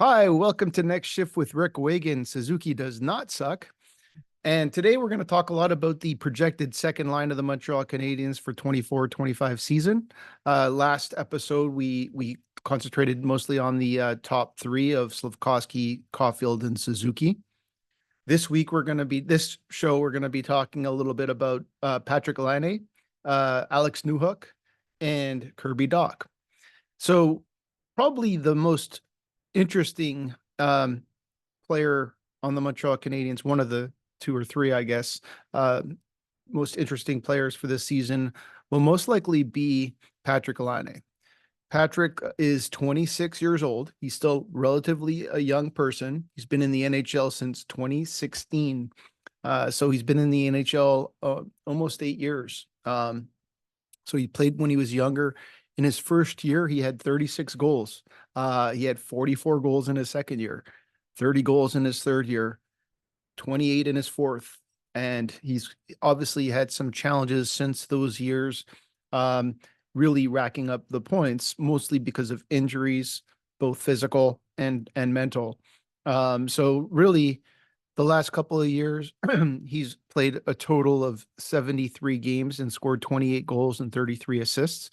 Hi, welcome to Next Shift with Rick Wagan. Suzuki does not suck. And today we're going to talk a lot about the projected second line of the Montreal Canadiens for 24-25 season. Last episode, we concentrated mostly on the top three of Slafkovsky, Caulfield, and Suzuki. This show, we're going to be talking a little bit about Patrick Laine, Alex Newhook, and Kirby Dach. So probably the most interesting player on the Montreal Canadiens, one of the two or three, I guess, uh, most interesting players for this season will most likely be Patrick Laine. Patrick is 26 years old. He's still relatively a young person. He's been in the NHL since 2016. So he's been in the NHL almost 8 years. So he played when he was younger. In his first year, he had 36 goals. He had 44 goals in his second year, 30 goals in his third year, 28 in his fourth. And he's obviously had some challenges since those years, um, really racking up the points, mostly because of injuries, both physical and mental. So really, the last couple of years, he's played a total of 73 games and scored 28 goals and 33 assists.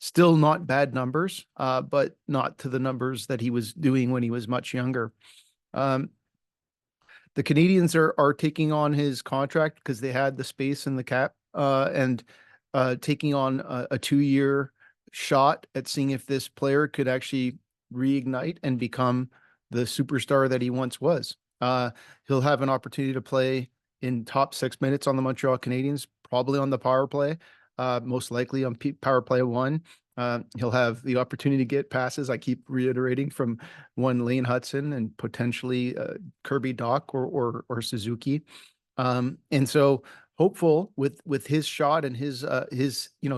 Still not bad numbers, but not to the numbers that he was doing when he was much younger. Um, the Canadians are taking on his contract because they had the space in the cap, and taking on a 2 year shot at seeing if this player could actually reignite and become the superstar that he once was. He'll have an opportunity to play in top 6 minutes on the Montreal Canadiens, probably on the power play, most likely on power play one. He'll have the opportunity to get passes. I keep reiterating from one Lane Hudson and potentially Kirby Dach or Suzuki. And so hopeful with his shot and his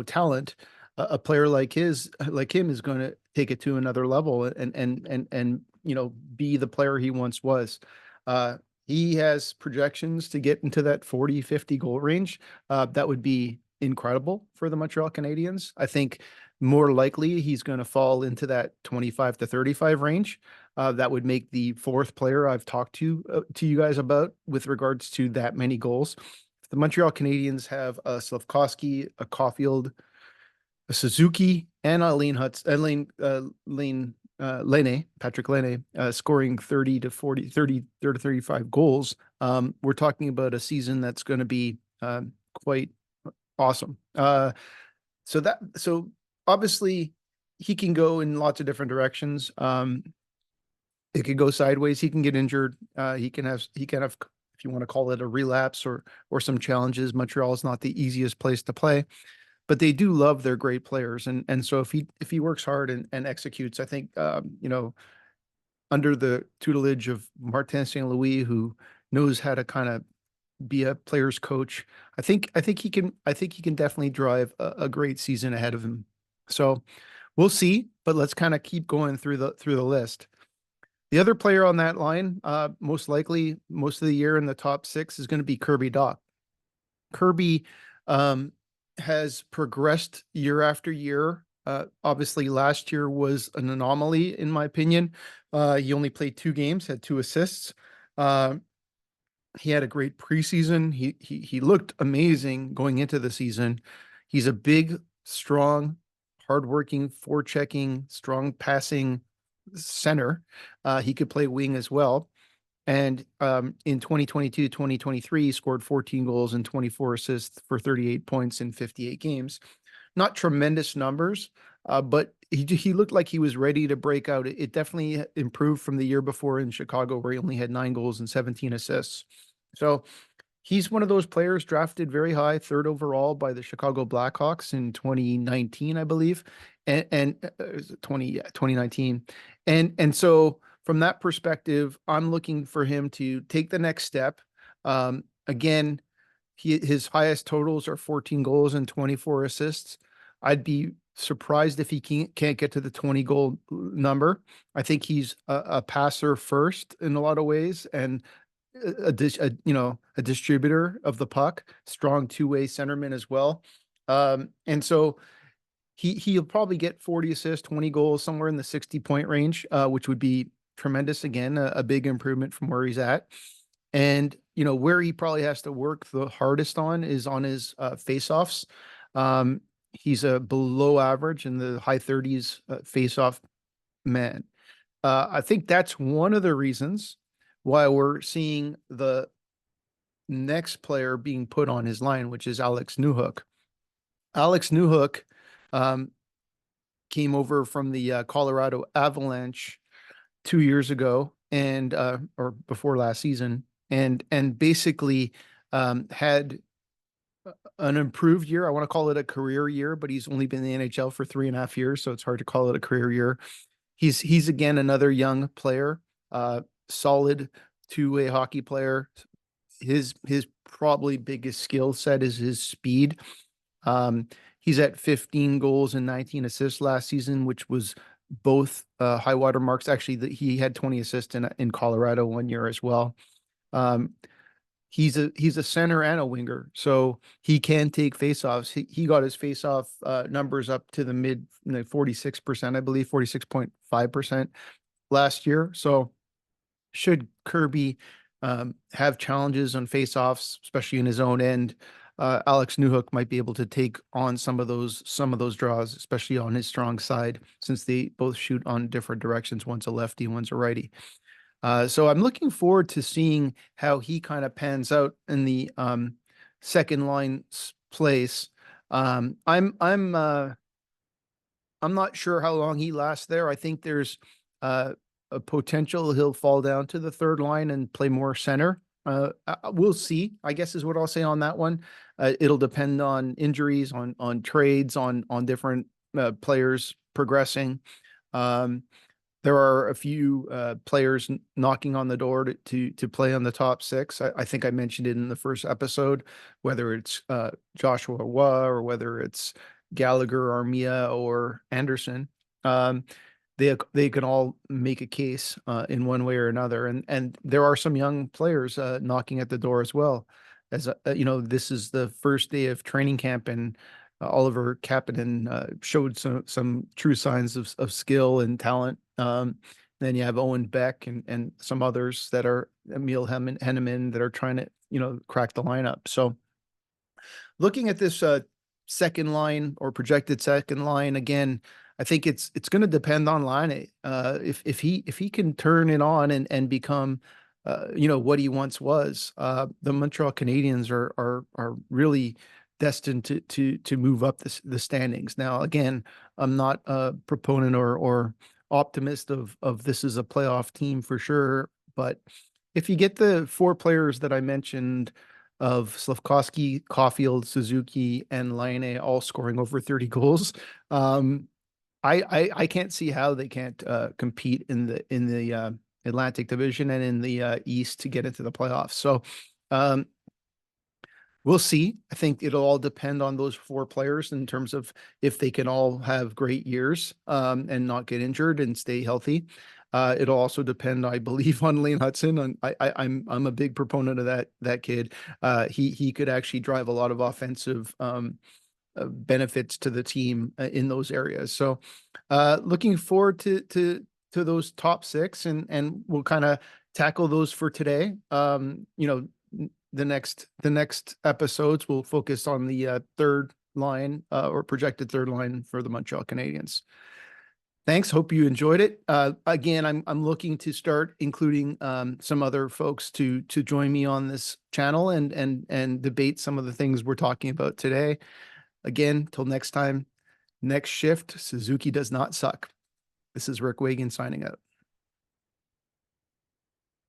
talent, a player like him is going to take it to another level and be the player he once was. Uh, he has projections to get into that 40-50 goal range. That would be incredible for the Montreal Canadiens. I think more likely he's going to fall into that 25 to 35 range. That would make the fourth player I've talked to you guys about with regards to that many goals. The Montreal Canadiens have a Slafkovsky, a Caulfield, a Suzuki, and a Lane Hudson, Laine, Patrick Laine, scoring 30 to 40, 30 to 35 goals. We're talking about a season that's going to be quite awesome. So obviously he can go in lots of different directions. It could go sideways. He can get injured. He can have, if you want to call it a relapse or some challenges. Montreal is not the easiest place to play, but they do love their great players. And so if he works hard and executes, I think under the tutelage of Martin St. Louis, who knows how to kind of be a player's coach, I think he can definitely drive a great season ahead of him. So we'll see, but let's kind of keep going through the list. The other player on that line, most likely most of the year in the top six, is going to be Kirby Dach. Kirby um, has progressed year after year. Obviously, last year was an anomaly, in my opinion. He only played 2 games, had 2 assists. Uh, he had a great preseason. He looked amazing going into the season. He's a big, strong, hardworking, forechecking, strong passing center. He could play wing as well. And in 2022, 2023, he scored 14 goals and 24 assists for 38 points in 58 games. Not tremendous numbers, but he looked like he was ready to break out. It definitely improved from the year before in Chicago, where he only had 9 goals and 17 assists. So he's one of those players drafted very high, third overall by the Chicago Blackhawks in 2019, I believe, and 2019, and so from that perspective, I'm looking for him to take the next step. Again, his highest totals are 14 goals and 24 assists. I'd be surprised if he can't get to the 20 goal number. I think he's a passer first in a lot of ways, and a distributor of the puck, strong two-way centerman as well. And so he'll probably get 40 assists, 20 goals, somewhere in the 60 point range, which would be tremendous again, a big improvement from where he's at. And, where he probably has to work the hardest on is on his face-offs. Um, he's a below average in the high 30s face-off man. I think that's one of the reasons why we're seeing the next player being put on his line, which is Alex Newhook. Alex Newhook um, came over from the Colorado Avalanche 2 years ago, and or before last season, and basically had an improved year. I want to call it a career year, but he's only been in the NHL for 3.5 years, so it's hard to call it a career year. He's again another young player, solid two-way hockey player. His probably biggest skill set is his speed. Um, he's at 15 goals and 19 assists last season, which was both high water marks. Actually, he had 20 assists in Colorado one year as well. Um, he's a center and a winger, so he can take faceoffs. He got his faceoff numbers up to the mid 46%, I believe, 46.5% last year. So should Kirby have challenges on faceoffs, especially in his own end, Alex Newhook might be able to take on some of those draws, especially on his strong side, since they both shoot on different directions. One's a lefty, one's a righty. So I'm looking forward to seeing how he kind of pans out in the second line place. I'm not sure how long he lasts there. I think there's a potential he'll fall down to the third line and play more center. We'll see, I guess, is what I'll say on that one. It'll depend on injuries, on trades, on different players progressing. Um, there are a few players knocking on the door to play on the top six. I think I mentioned it in the first episode, whether it's Joshua Roy or whether it's Gallagher, Armia, or Anderson. Um, they can all make a case in one way or another, and there are some young players knocking at the door as well. As this is the first day of training camp, and Oliver Kapanen showed some true signs of skill and talent. Then you have Owen Beck and some others that are Emil Henneman that are trying to crack the lineup. So looking at this second line or projected second line again, I think it's going to depend on Line. If he can turn it on and become what he once was, the Montreal Canadiens are really destined to move up the standings. Now, again, I'm not a proponent or optimist of this is a playoff team for sure, but if you get the four players that I mentioned of Slafkovsky, Caulfield, Suzuki, and Laine all scoring over 30 goals, I can't see how they can't compete in the Atlantic Division and in the East to get into the playoffs. So um, we'll see. I think it'll all depend on those four players in terms of if they can all have great years and not get injured and stay healthy. It'll also depend, I believe, on Lane Hudson. I'm a big proponent of that kid. He could actually drive a lot of offensive benefits to the team in those areas. So looking forward to those top six, and we'll kind of tackle those for today. The next episodes will focus on the third line or projected third line for the Montreal Canadiens. Thanks. Hope you enjoyed it. Again, I'm looking to start including some other folks to join me on this channel and debate some of the things we're talking about today. Again, till next time, next shift, Suzuki does not suck. This is Rick Wagan signing out.